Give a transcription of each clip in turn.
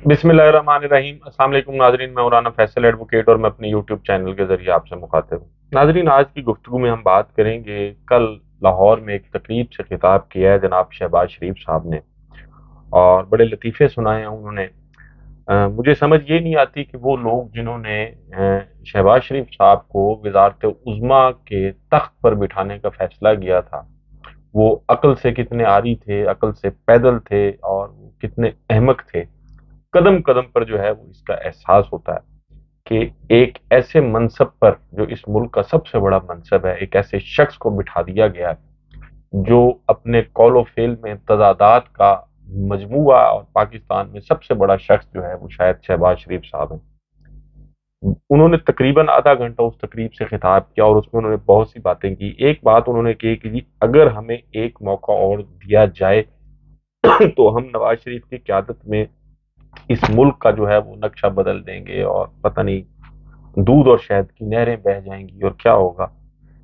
बिस्मिल्लाहिर्रहमानिर्रहीम। अस्सलाम वालेकुम नाजरीन, मैं मौलाना फैसल एडवोकेट और मैं अपने यूट्यूब चैनल के जरिए आपसे मुखातिब हूँ। नाजरीन, आज की गुफ्तगू में हम बात करेंगे, कल लाहौर में एक तकरीब से खिताब किया है जनाब शहबाज शरीफ साहब ने, और बड़े लतीफ़े सुनाए हैं उन्होंने। मुझे समझ ये नहीं आती कि वो लोग जिन्होंने शहबाज शरीफ साहब को वजारत उज़्मा के तख्त पर बिठाने का फैसला किया था, वो अक्ल से कितने आरी थे, अक्ल से पैदल थे और वो कितने अहमक थे। कदम कदम पर जो है वो इसका एहसास होता है कि एक ऐसे मनसब पर, जो इस मुल्क का सबसे बड़ा मनसब है, एक ऐसे शख्स को बिठा दिया गया है जो अपने कौलो फेल में तजादात का मजमुआ, और पाकिस्तान में सबसे बड़ा शख्स जो है वो शायद शहबाज शरीफ साहब हैं। उन्होंने तकरीबन आधा घंटा उस तकरीब से खिताब किया और उसमें उन्होंने बहुत सी बातें की। एक बात उन्होंने की कि जी, अगर हमें एक मौका और दिया जाए तो हम नवाज शरीफ की क्यादत में इस मुल्क का जो है वो नक्शा बदल देंगे, और पता नहीं दूध और शहद की नहरें बह जाएंगी और क्या होगा।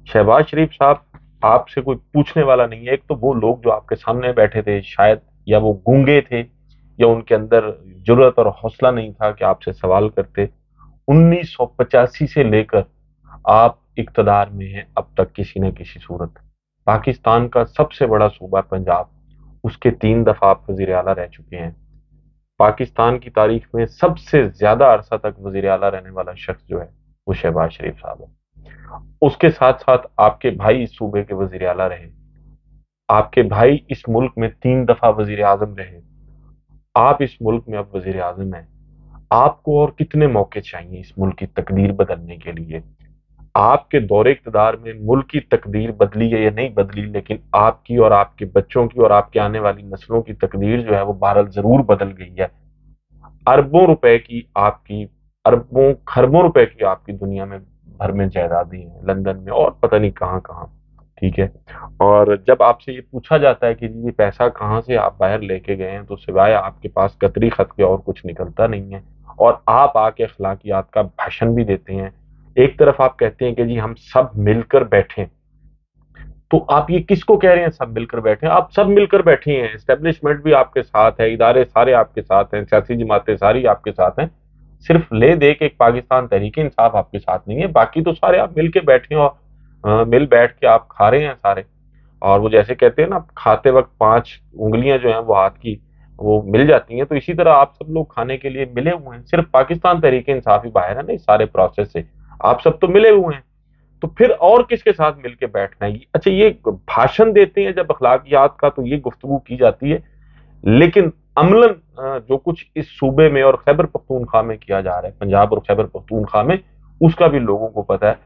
शहबाज शरीफ साहब, आपसे कोई पूछने वाला नहीं है। एक तो वो लोग जो आपके सामने बैठे थे, शायद या वो गूंगे थे या उनके अंदर जुर्रत और हौसला नहीं था कि आपसे सवाल करते। 1985 से लेकर आप इक्तदार में हैं अब तक किसी न किसी सूरत। पाकिस्तान का सबसे बड़ा सूबा पंजाब, उसके 3 दफा आप वजीर आला रह चुके हैं। पाकिस्तान की तारीख में सबसे ज्यादा अरसा तक वजीर आला रहने वाला शख्स जो है वो शहबाज शरीफ साहब है। उसके साथ साथ आपके भाई इस सूबे के वजीर आला रहे, आपके भाई इस मुल्क में 3 दफा वजीर आजम रहे, आप इस मुल्क में अब वजीर आजम हैं। आपको और कितने मौके चाहिए इस मुल्क की तकदीर बदलने के लिए? आपके दौरे इक़्तिदार में मुल्क की तकदीर बदली है या नहीं बदली, लेकिन आपकी और आपके बच्चों की और आपके आने वाली नस्लों की तकदीर जो है वो बहरहाल जरूर बदल गई है। अरबों रुपए की आपकी, अरबों खरबों रुपए की आपकी दुनिया में भर में जायदादें हैं, लंदन में और पता नहीं कहाँ कहाँ। ठीक है। और जब आपसे ये पूछा जाता है कि जी ये पैसा कहाँ से आप बाहर लेके गए हैं, तो सिवाय आपके पास कतरी खत के और कुछ निकलता नहीं है। और आप आके अखलाकियात का भाषण भी देते हैं। एक तरफ आप कहते हैं कि जी हम सब मिलकर बैठे, तो आप ये किसको कह रहे हैं सब मिलकर बैठे? आप सब मिलकर बैठे हैं, एस्टेब्लिशमेंट भी आपके साथ है, इदारे सारे आपके साथ हैं, सियासी जमातें सारी आपके साथ हैं। सिर्फ ले दे के एक पाकिस्तान तहरीक इंसाफ आपके साथ नहीं है, बाकी तो सारे आप मिल के बैठे हैं। और मिल बैठ के आप खा रहे हैं सारे। और वो जैसे कहते हैं ना, खाते वक्त 5 उंगलियां जो हैं वो हाथ की वो मिल जाती हैं, तो इसी तरह आप सब लोग खाने के लिए मिले हुए हैं। सिर्फ पाकिस्तान तहरीक इंसाफ ही बाहर है ना इस सारे प्रोसेस से, आप सब तो मिले हुए हैं। तो फिर और किसके साथ मिलके बैठना है? अच्छा, ये भाषण देते हैं जब अखलाकियात का, तो ये गुफ्तगू की जाती है, लेकिन अमलन जो कुछ इस सूबे में और खैबर पख्तूनख्वा में किया जा रहा है, पंजाब और खैबर पख्तूनख्वा में, उसका भी लोगों को पता है।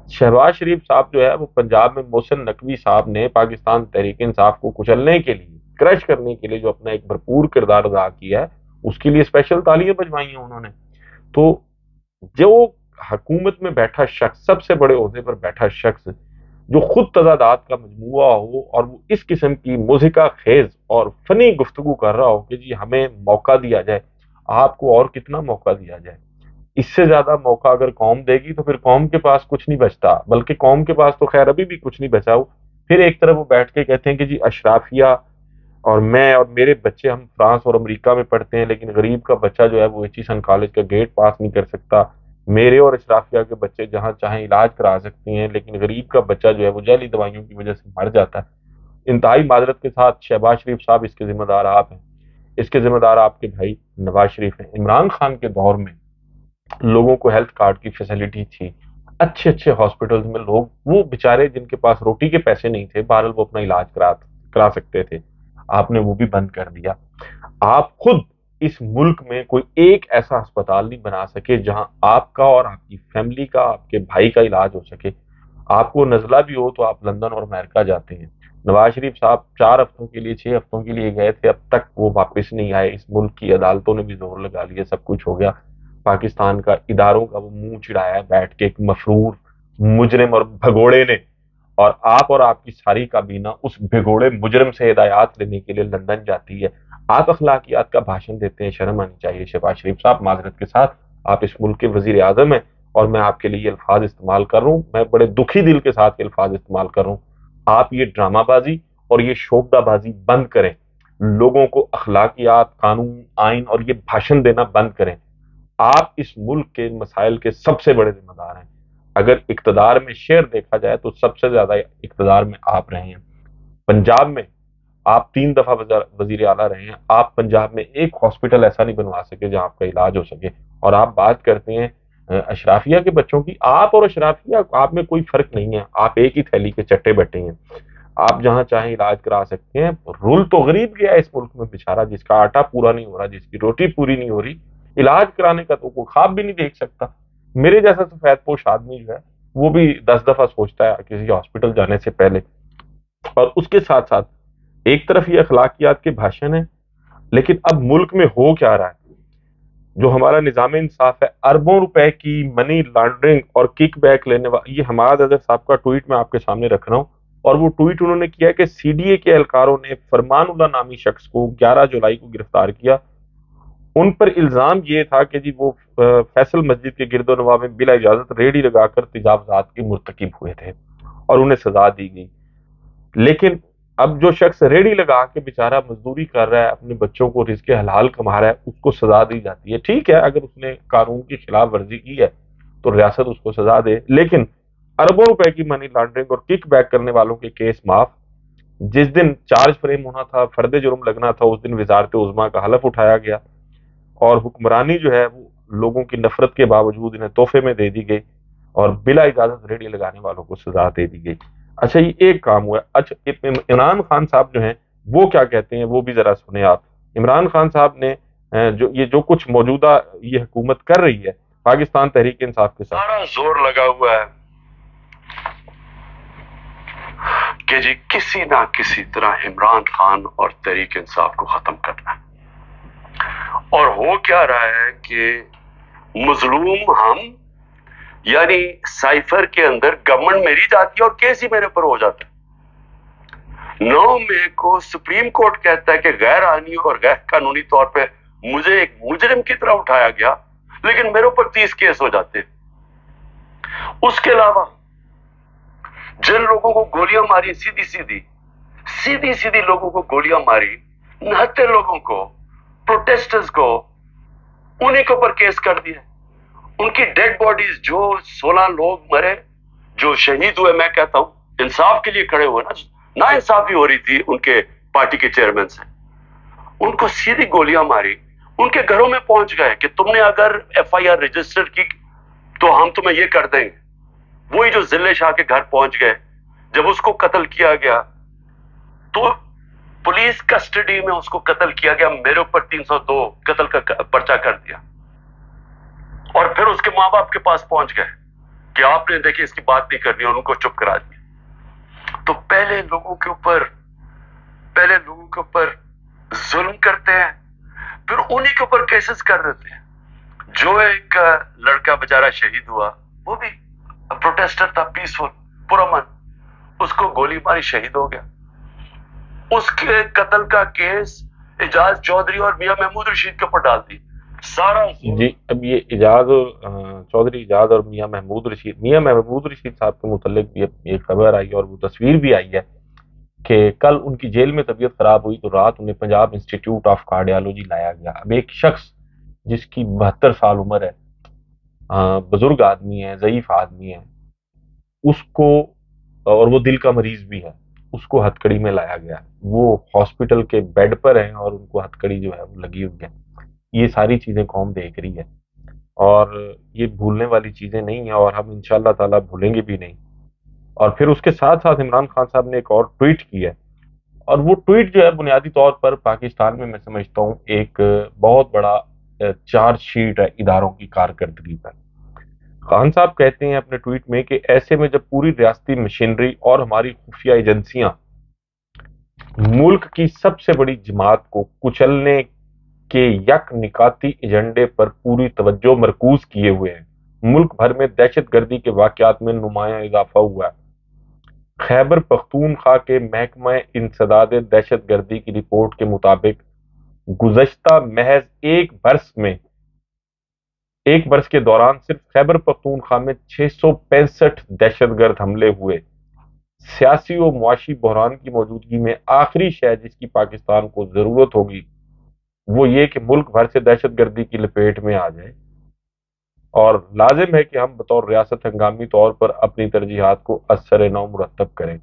शहबाज शरीफ साहब जो है वो पंजाब में मोहसिन नकवी साहब ने पाकिस्तान तहरीक इंसाफ को कुचलने के लिए, क्रश करने के लिए जो अपना एक भरपूर किरदार अदा किया है, उसके लिए स्पेशल तालियां बजवाई हैं उन्होंने। तो जो हकूमत में बैठा शख्स, सबसे बड़े ओहदे पर बैठा शख्स, जो खुद तजादात का मजमुआ हो और वो इस किस्म की मुज़िका खेज और फनी गुफ्तगू कर रहा हो कि जी हमें मौका दिया जाए, आपको और कितना मौका दिया जाए? इससे ज्यादा मौका अगर कौम देगी तो फिर कौम के पास कुछ नहीं बचता, बल्कि कौम के पास तो खैर अभी भी कुछ नहीं बचा हो। फिर एक तरफ वो बैठ के कहते हैं कि जी अशराफिया और मैं और मेरे बच्चे, हम फ्रांस और अमेरिका में पढ़ते हैं, लेकिन गरीब का बच्चा जो है वो एचिसन कॉलेज का गेट पास नहीं कर सकता। मेरे और अशराफिया के बच्चे जहां चाहें इलाज करा सकते हैं, लेकिन गरीब का बच्चा जो है वो जहली दवाइयों की वजह से मर जाता है। इंतहाई माजरत के साथ शहबाज शरीफ साहब, इसके जिम्मेदार आप हैं, इसके जिम्मेदार आपके भाई नवाज शरीफ हैं। इमरान खान के दौर में लोगों को हेल्थ कार्ड की फैसिलिटी थी, अच्छे अच्छे हॉस्पिटल्स में लोग, वो बेचारे जिनके पास रोटी के पैसे नहीं थे, बहरहाल वो अपना इलाज करा करा सकते थे। आपने वो भी बंद कर दिया। आप खुद इस मुल्क में कोई एक ऐसा अस्पताल नहीं बना सके जहां आपका और आपकी फैमिली का, आपके भाई का इलाज हो सके। आपको नजला भी हो तो आप लंदन और अमेरिका जाते हैं। नवाज शरीफ साहब 4 हफ्तों के लिए, 6 हफ्तों के लिए गए थे, अब तक वो वापस नहीं आए। इस मुल्क की अदालतों ने भी जोर लगा लिया, सब कुछ हो गया। पाकिस्तान का इदारों का वो मुंह चिढ़ाया बैठ के एक मफरूर मुजरिम और भगोड़े ने। और आप और आपकी सारी काबीना उस भिगोड़े मुजरिम से हिदायत लेने के लिए लंदन जाती है। आप अखलाकियात का भाषण देते हैं, शर्म आनी चाहिए शहबाज शरीफ साहब, माजरत के साथ। आप इस मुल्क के वजीर आजम हैं और मैं आपके लिए ये अल्फाज इस्तेमाल कर रहा हूँ, मैं बड़े दुखी दिल के साथ ये अल्फाज इस्तेमाल कर रहा हूँ। आप ये ड्रामाबाजी और ये शोकदाबाजी बंद करें। لوگوں کو اخلاقیات، قانون، آئین اور یہ بھاشن دینا بند کریں۔ آپ اس ملک کے مسائل کے سب سے بڑے ذمہ دار ہیں۔ اگر اقتدار میں شیئر دیکھا جائے تو سب سے زیادہ اقتدار میں آپ رہے ہیں۔ پنجاب میں آپ 3 دفعہ وزیر اعلیٰ رہے ہیں، آپ پنجاب میں ایک ہاسپٹل ایسا نہیں بنوا سکے جہاں آپ کا علاج ہو سکے، اور آپ بات کرتے ہیں اشرافیہ کے بچوں کی۔ آپ اور اشرافیہ، آپ میں کوئی فرق نہیں ہے، آپ ایک ہی تھیلی کے چٹے بیٹھے ہیں۔ آپ جہاں چاہیں علاج کرا سکتے ہیں۔ رول تو غریب گیا ہے اس ملک میں بیچارہ، جس کا آٹا پورا نہیں ہو رہا، جس کی روٹی پوری نہیں ہو رہی، علاج کرانے کا تو کوئی خواب بھی نہیں دیکھ سکتا۔ میرے جیسا سفید پوش آدمی جو ہے وہ بھی 10 دفعہ سوچتا ہے کسی ہاسپٹل جانے سے پہلے۔ اور اس کے ساتھ ساتھ ایک طرف یہ اخلاقیات کے بھاشن ہے، لیکن اب ملک میں ہو کیا رہا ہے؟ جو ہمارا نظام انصاف ہے، اربوں روپے کی منی لانڈرنگ اور کک بیک لینے والا، یہ حماد اظہر صاحب کا ٹویٹ میں آپ کے سامنے رکھ رہا ہوں، اور وہ ٹویٹ انہوں نے کیا کہ سی ڈی اے کے اہلکاروں نے فرمان اللہ نامی شخص کو 11 جولائی کو گرفتار کیا۔ ان پر الزام یہ تھا کہ جی وہ فیصل مسجد کے گرد و نواح میں بلا اجازت ریڑھی لگا کر تجاوزات کے مرتکب ہوئے تھے اور انہیں سزا دی گئی۔ لیکن اب جو شخص ریڑھی لگا کے بیچارہ مزدوری کر رہا ہے، اپنے بچوں کو رزق حلال کما رہا ہے، اس کو سزا دی جاتی ہے۔ ٹھیک ہے، اگر اس نے قانون کی خلاف ورزی کی ہے تو ریاست اس کو سزا دے، لیکن اربوں روپے کی منی لانڈرنگ اور کک بیک کرنے والوں کے کیس معاف۔ جس دن چارج فریم ہونا تھا، فرد جرم لگنا تھا، اس دن وزارت عظمیٰ کا حلف اٹھایا گیا، اور حکمرانی جو ہے وہ لوگوں کی نفرت کے باوجود انہیں تحفے میں دے دی گئی، اور بلا اجازت ریڑھی لگانے والوں کو سزا دے دی گئی۔ اچھا، یہ ایک کام ہوا۔ اچھا، عمران خان صاحب جو ہیں وہ کیا کہتے ہیں وہ بھی ذرا سنیں آپ۔ عمران خان صاحب نے جو کچھ موجودہ یہ حکومت کر رہی ہے پاکستان تحریک انصاف کے ساتھ، سارا زور لگا ہوا ہے کہ جی کسی نہ کسی طرح عمران خان اور تحریک انصاف کو ختم کرنا ہے۔ اور ہو کیا رہا ہے کہ مظلوم ہم، یعنی سائفر کے اندر گورنمنٹ میری جاتی ہے اور کیس ہی میرے اوپر ہو جاتا ہے۔ 9 مئی کو سپریم کورٹ کہتا ہے کہ غیر آئینی اور غیر قانونی طور پہ مجھے ایک مجرم کی طرح اٹھایا گیا، لیکن میرے اوپر 30 کیس ہو جاتے ہیں۔ اس کے علاوہ جن لوگوں کو گولیاں ماری سیدھی سیدھی لوگوں کو گولیاں ماری، نہتے لوگوں کو، پروٹیسٹرز کو، انہیں کے اوپر کیس کر دیا۔ ان کی ڈیڈ باڈیز، جو 16 لوگ مرے، جو شہید ہوئے، میں کہتا ہوں انصاف کے لیے کھڑے ہوئے نا انصافی ہو رہی تھی ان کے پارٹی کے چیئرمین سے، ان کو سیدھی گولیاں ماری، ان کے گھروں میں پہنچ گئے کہ تم نے اگر ایف آئی آر رجسٹر کی تو ہم تمہیں یہ کر دیں گے۔ وہی جو ضلع شاہ کے گھر پہنچ گئے، جب اس کو قتل کیا گیا تو پولیس کسٹڈی میں اس کو قتل کیا گیا، میرے اوپر 302 قتل کا پرچہ کر دیا، اور پھر اس کے ماں باپ کے پاس پہنچ گئے کہ آپ نے دیکھیں اس کی بات نہیں کرنی، اور ان کو چپ کرا دیا۔ تو پہلے لوگوں کے اوپر ظلم کرتے ہیں، پھر انہی کے اوپر کیسز کر دیتے ہیں۔ جو ایک لڑکا بیچارہ شہید ہوا، وہ بھی پروٹیسٹر تھا، پیسفل، پرامن، اس کو گولی ماری شہید ہو گیا۔ اس کے قتل کا کیس اعجاز چودھری اور میاں محمود رشید کے اوپر ڈال دی۔ سارا جی، اب یہ چودھری اعجاز اور میاں محمود رشید صاحب کے متعلق بھی ایک خبر آئی اور وہ تصویر بھی آئی ہے کہ کل ان کی جیل میں طبیعت خراب ہوئی تو رات انہیں پنجاب انسٹیٹیوٹ آف کارڈیالوجی لایا گیا۔ اب ایک شخص جس کی 72 سال عمر ہے، بزرگ آدمی ہے، ضعیف آدمی ہے، اس کو، اور وہ دل کا مریض بھی ہے، اس کو ہتھکڑی میں لایا گیا۔ وہ ہاسپٹل کے بیڈ پر ہیں اور ان کو ہتھکڑی جو ہے وہ لگی ہوئی ہے۔ یہ ساری چیزیں قوم دیکھ رہی ہے، اور یہ بھولنے والی چیزیں نہیں ہیں، اور ہم انشاءاللہ تعالیٰ بھولیں گے بھی نہیں۔ اور پھر اس کے ساتھ ساتھ عمران خان صاحب نے ایک اور ٹویٹ کیا ہے، اور وہ ٹویٹ جو ہے بنیادی طور پر پاکستان میں سمجھتا ہوں ایک بہت بڑا چارج شیٹ ہے اداروں کی کارکردگی پر۔ خان صاحب کہتے ہیں اپنے ٹویٹ میں کہ ایسے میں جب پوری ریاستی مشینری اور ہماری خفیہ ایجنسیاں ملک کی سب سے بڑی جماعت کو کچلنے کے یک نکاتی ایجنڈے پر پوری توجہ مرکوز کیے ہوئے ہیں، ملک بھر میں دہشت گردی کے واقعات میں نمایاں اضافہ ہوا ہے۔ خیبر پختونخوا کے محکمہ انسداد دہشت گردی کی رپورٹ کے مطابق گزشتہ محض ایک برس کے دوران صرف خیبر پختونخوا میں 665 دہشت گرد حملے ہوئے، सियासी और मुआशी बहरान की मौजूदगी में आखिरी शय जिसकी पाकिस्तान को जरूरत होगी वो ये कि मुल्क भर से दहशत गर्दी की लपेट में आ जाए, और लाजिम है कि हम बतौर रियासत हंगामी तौर पर अपनी तरजीहात को असर नौ मुरतब करें।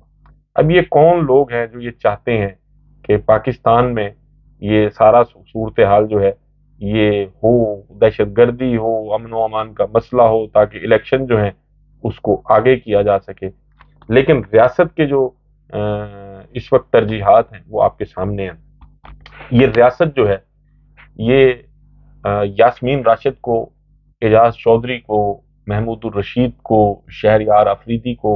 अब ये कौन लोग हैं जो ये चाहते हैं कि पाकिस्तान में ये सारा सूरत हाल जो है ये हो, दहशत गर्दी हो, अमन व अमान का मसला हो, ताकि इलेक्शन जो है उसको आगे किया जा सके। लेकिन रियासत के जो इस वक्त तरजीहात हैं वो आपके सामने हैं। ये रियासत जो है ये यास्मीन राशिद को, एजाज चौधरी को, महमूद रशीद को, शहरयार अफरीदी को,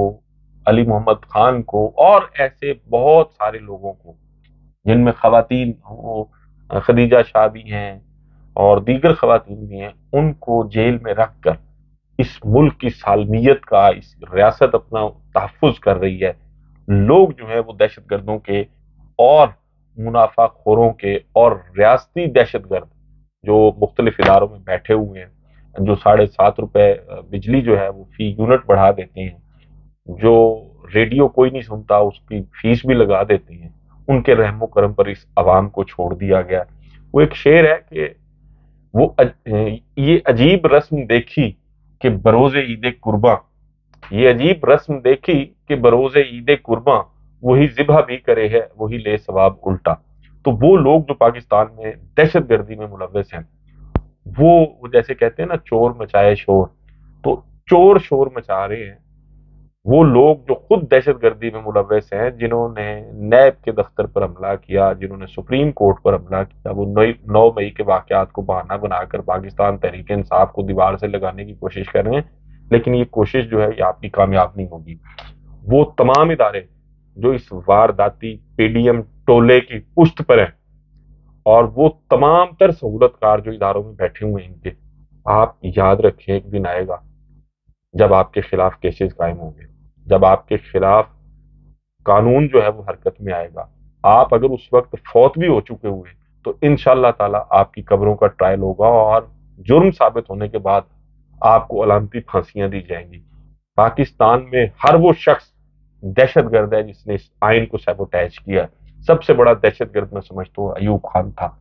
अली मोहम्मद खान को और ऐसे बहुत सारे लोगों को, जिनमें खवातीन वो खदीजा शाह भी हैं और दीगर खवातीन भी हैं, उनको जेल में रख कर इस मुल्क की सालमियत का, इस रियासत अपना तहफ़्फ़ुज़ कर रही है। लोग जो है वो दहशत गर्दों के और मुनाफा खोरों के और रियासती दहशत गर्द जो मुख्तलिफ इदारों में बैठे हुए हैं, जो ₹7.5 बिजली जो है वो फी यूनिट बढ़ा देते हैं, जो रेडियो कोई नहीं सुनता उसकी फीस भी लगा देते हैं, उनके रहमो करम पर इस अवाम को छोड़ दिया गया। वो एक शेर है कि वो ये अजीब रस्म देखी कि बरोज़े ईद कुर्बां, ये अजीब रस्म देखी कि बरोज़े ईद कुर्बां, वही ज़िबह भी करे है वही ले सवाब उल्टा। तो वो लोग जो पाकिस्तान में दहशत गर्दी में मुलव्वस हैं, वो जैसे कहते हैं ना चोर मचाए शोर, तो चोर शोर मचा रहे हैं वो लोग जो खुद दहशत गर्दी में मुलव्वस हैं, जिन्होंने नैब के दफ्तर पर हमला किया, जिन्होंने सुप्रीम कोर्ट पर हमला किया। वो 9 मई के वाकयात को बहाना बनाकर पाकिस्तान तहरीक इंसाफ को दीवार से लगाने की कोशिश कर रहे हैं, लेकिन ये कोशिश जो है ये आपकी कामयाब नहीं होगी। वो तमाम इदारे जो इस वारदाती पीडीएम टोले की पुश्त पर हैं, और वो तमाम तर सहूलतकार जो इदारों में बैठे हुए हैं इनके, आप याद रखें एक दिन आएगा जब आपके खिलाफ केसेस कायम होंगे, जब आपके खिलाफ कानून जो है वो हरकत में आएगा। आप अगर उस वक्त फौत भी हो चुके हुए तो इंशाअल्लाह ताला आपकी कब्रों का ट्रायल होगा और जुर्म साबित होने के बाद आपको अलामती फांसियां दी जाएंगी। पाकिस्तान में हर वो शख्स दहशतगर्द है जिसने इस आइन को सैबोटैज किया। सबसे बड़ा दहशतगर्द मैं समझता हूँ अयूब खान था,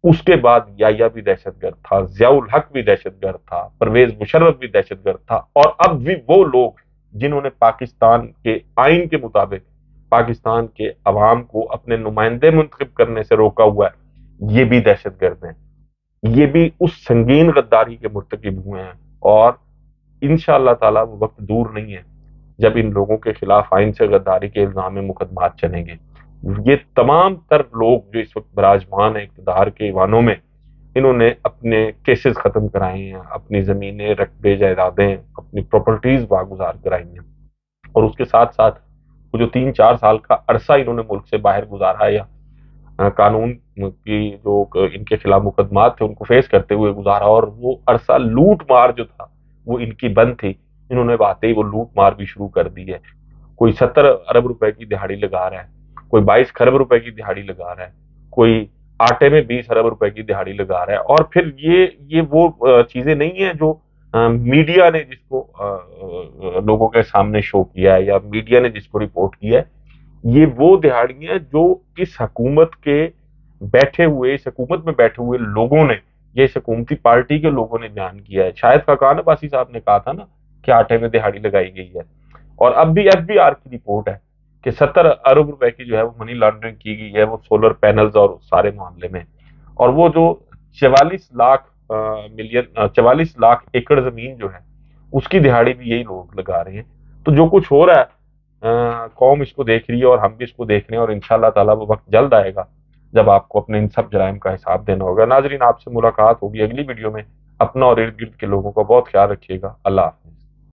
उसके बाद याया भी दहशतगर्द था, जियाउल हक भी दहशतगर्द था, परवेज मुशर्रफ भी दहशतगर्द था, और अब भी वो लोग जिन्होंने पाकिस्तान के आइन के मुताबिक पाकिस्तान के अवाम को अपने नुमाइंदे मुंतखब करने से रोका हुआ है, ये भी दहशतगर्द हैं। ये भी उस संगीन गद्दारी के मुर्तकिब हुए हैं, और इंशाअल्लाह ताला वो वक्त दूर नहीं है जब इन लोगों के खिलाफ आइन से गद्दारी के इल्जाम में मुकदमात चलेंगे। ये तमाम तर लोग जो इस वक्त बराजमान है इक़्तिदार के ईवानों में, इन्होंने अपने केसेस खत्म कराए हैं, अपनी जमीनें, रकबे, जायदादें, अपनी प्रॉपर्टीज वागुजार कराई हैं, और उसके साथ साथ वो जो 3-4 साल का अरसा इन्होंने मुल्क से बाहर गुजारा है, या कानून की जो इनके खिलाफ मुकदमात थे उनको फेस करते हुए गुजारा, और वो अरसा लूट मार जो था वो इनकी बंद थी, इन्होंने बातें ही वो लूट मार भी शुरू कर दी है। कोई 70 अरब रुपए की दिहाड़ी लगा रहा है, कोई 22 खरब रुपए की दिहाड़ी लगा रहा है, कोई आटे में 20 अरब रुपए की दिहाड़ी लगा रहा है। और फिर ये वो चीजें नहीं है जो मीडिया ने जिसको लोगों के सामने शो किया है या मीडिया ने जिसको रिपोर्ट किया है, ये वो दिहाड़ियां जो इस हुकूमत के बैठे हुए, इस हुकूमत में बैठे हुए लोगों ने, ये इस हुकूमती पार्टी के लोगों ने बयान किया है। शायद खाकान अब्बासी साहब ने कहा था ना कि आटे में दिहाड़ी लगाई गई है, और अब भी एफबीआर की रिपोर्ट है कि 70 अरब रुपए की जो है वो मनी लॉन्ड्रिंग की गई है, वो सोलर पैनल्स और सारे मामले में। और वो जो 44 लाख एकड़ जमीन जो है उसकी दिहाड़ी भी यही लोग लगा रहे हैं। तो जो कुछ हो रहा है कौम इसको देख रही है और हम भी इसको देख रहे हैं, और इंशाअल्लाह ताला वो वक्त जल्द आएगा जब आपको अपने इन सब जराइम का हिसाब देना होगा। नाजरीन, आपसे मुलाकात होगी अगली वीडियो में। अपना और इर्द गिर्द के लोगों का बहुत ख्याल रखिएगा। अल्लाह।